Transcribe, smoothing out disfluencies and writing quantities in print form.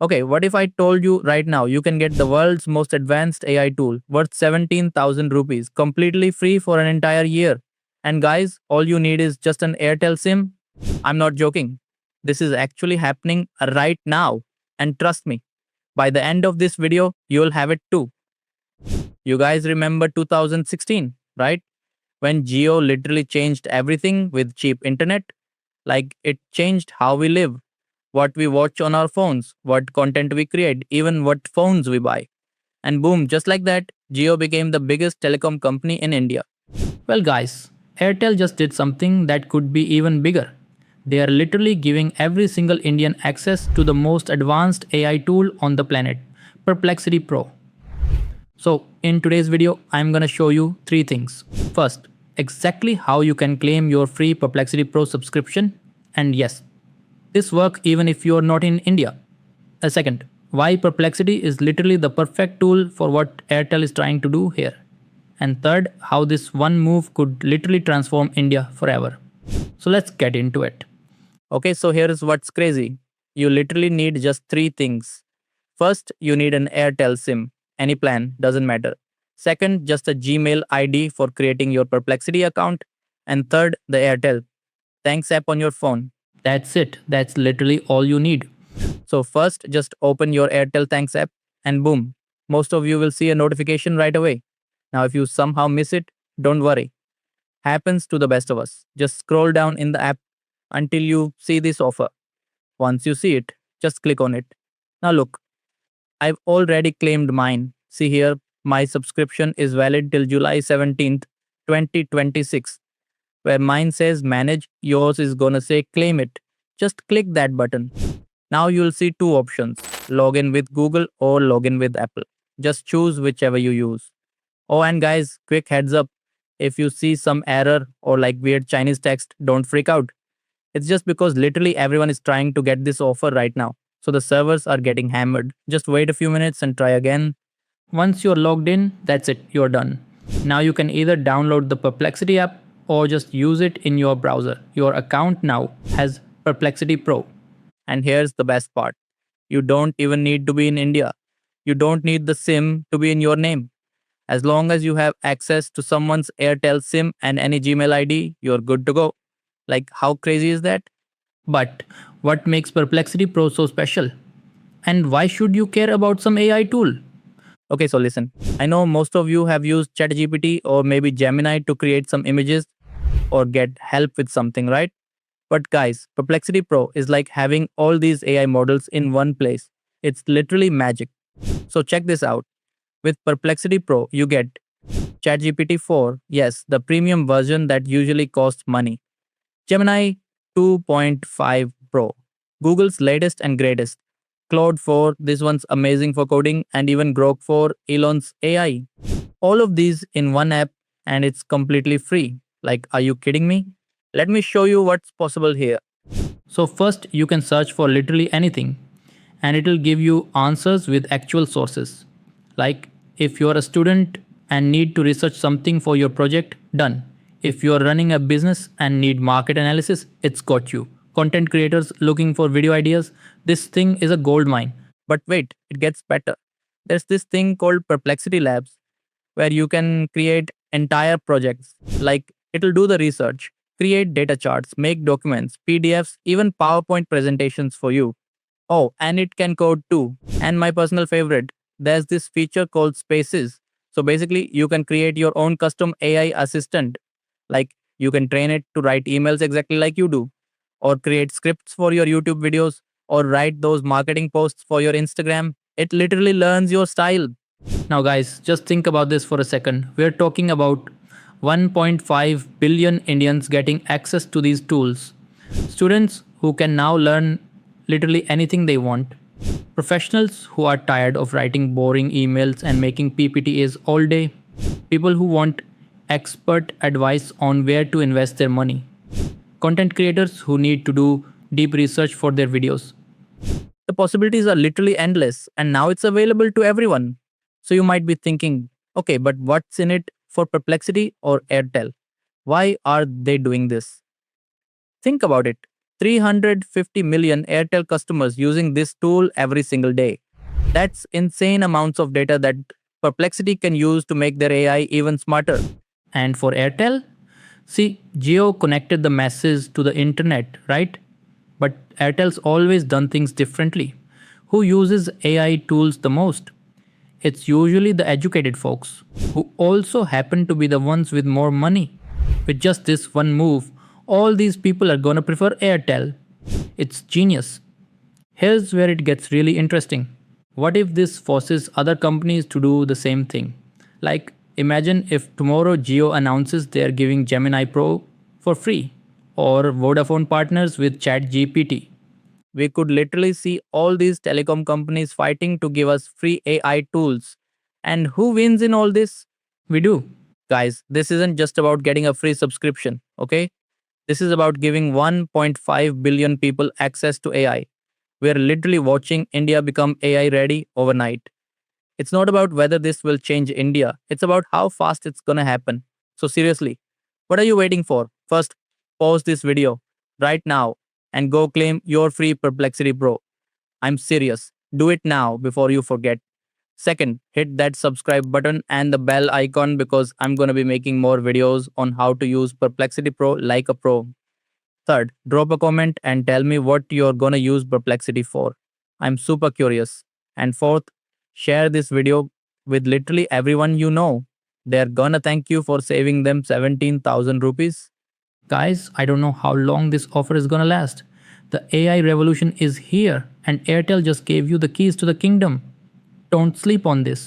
Okay, what if I told you right now you can get the world's most advanced AI tool worth 17,000 rupees completely free for an entire year? And guys, all you need is just an Airtel SIM? I'm not joking. This is actually happening right now. And trust me, by the end of this video, you'll have it too. You guys remember 2016, right? When Geo literally changed everything with cheap internet? Like it changed how we live, what we watch on our phones, what content we create, even what phones we buy. And boom, just like that, Jio became the biggest telecom company in India. Well, guys, Airtel just did something that could be even bigger. They are literally giving every single Indian access to the most advanced AI tool on the planet, Perplexity Pro. So, in today's video, I'm gonna show you three things. First, exactly how you can claim your free Perplexity Pro subscription. And yes, this works even if you're not in India. A second, why Perplexity is literally the perfect tool for what Airtel is trying to do here. And third, how this one move could literally transform India forever. So let's get into it. Okay, so here is what's crazy. You literally need just three things. First, you need an Airtel SIM. Any plan, doesn't matter. Second, just a Gmail ID for creating your Perplexity account. And third, the Airtel Thanks app on your phone. That's it. That's literally all you need. So first, just open your Airtel Thanks app and boom, most of you will see a notification right away. Now, if you somehow miss it, don't worry. Happens to the best of us. Just scroll down in the app until you see this offer. Once you see it, just click on it. Now look, I've already claimed mine. See here, my subscription is valid till July 17th, 2026. Where mine says manage, yours is gonna say claim it. Just click that button. Now you'll see two options, login with Google or login with Apple. Just choose whichever you use. Oh, and guys, quick heads up. If you see some error or like weird Chinese text, don't freak out. It's just because literally everyone is trying to get this offer right now. So the servers are getting hammered. Just wait a few minutes and try again. Once you're logged in, that's it, you're done. Now you can either download the Perplexity app or just use it in your browser. Your account now has Perplexity Pro. And here's the best part. You don't even need to be in India. You don't need the SIM to be in your name. As long as you have access to someone's Airtel SIM and any Gmail ID, you're good to go. Like, how crazy is that? But what makes Perplexity Pro so special? And why should you care about some AI tool? Okay, so listen. I know most of you have used ChatGPT or maybe Gemini to create some images or get help with something, right? But guys, Perplexity Pro is like having all these AI models in one place. It's literally magic. So check this out. With Perplexity Pro, you get ChatGPT 4, yes, the premium version that usually costs money. Gemini 2.5 Pro, Google's latest and greatest. Claude 4, this one's amazing for coding, and even Grok 4, Elon's AI. All of these in one app, and it's completely free. Like, are you kidding me? Let me show you what's possible here. So, first, you can search for literally anything, and it'll give you answers with actual sources. Like, if you're a student and need to research something for your project, done. If you're running a business and need market analysis, it's got you. Content creators looking for video ideas, this thing is a gold mine. But wait, it gets better. There's this thing called Perplexity Labs where you can create entire projects. Like it'll do the research, create data charts, make documents, PDFs, even PowerPoint presentations for you. Oh, and it can code too. And my personal favorite, there's this feature called Spaces. So basically, you can create your own custom AI assistant. Like you can train it to write emails exactly like you do, or create scripts for your YouTube videos, or write those marketing posts for your Instagram. It literally learns your style. Now, guys, just think about this for a second. We're talking about 1.5 billion Indians getting access to these tools. Students who can now learn literally anything they want. Professionals who are tired of writing boring emails and making PPTs all day. People who want expert advice on where to invest their money. Content creators who need to do deep research for their videos. The possibilities are literally endless, and now it's available to everyone. So you might be thinking, okay, but what's in it for Perplexity or Airtel? Why are they doing this? Think about it. 350 million Airtel customers using this tool every single day. That's insane amounts of data that Perplexity can use to make their AI even smarter. And for Airtel, see, Geo connected the masses to the internet, right? But Airtel's always done things differently. Who uses AI tools the most? It's usually the educated folks, who also happen to be the ones with more money. With just this one move, all these people are gonna prefer Airtel. It's genius. Here's where it gets really interesting. What if this forces other companies to do the same thing? Like, imagine if tomorrow Jio announces they're giving Gemini Pro for free, or Vodafone partners with ChatGPT. We could literally see all these telecom companies fighting to give us free AI tools. And who wins in all this? We do. Guys, this isn't just about getting a free subscription, okay? This is about giving 1.5 billion people access to AI. We're literally watching India become AI ready overnight. It's not about whether this will change India, it's about how fast it's gonna happen. So, seriously, what are you waiting for? First, pause this video right now and go claim your free Perplexity Pro. I'm serious. Do it now before you forget. Second, hit that subscribe button and the bell icon because I'm gonna be making more videos on how to use Perplexity Pro like a pro. Third, drop a comment and tell me what you're gonna use Perplexity for. I'm super curious. And fourth, share this video with literally everyone you know. They're gonna thank you for saving them 17,000 rupees. Guys, I don't know how long this offer is gonna last. The AI revolution is here, and Airtel just gave you the keys to the kingdom. Don't sleep on this.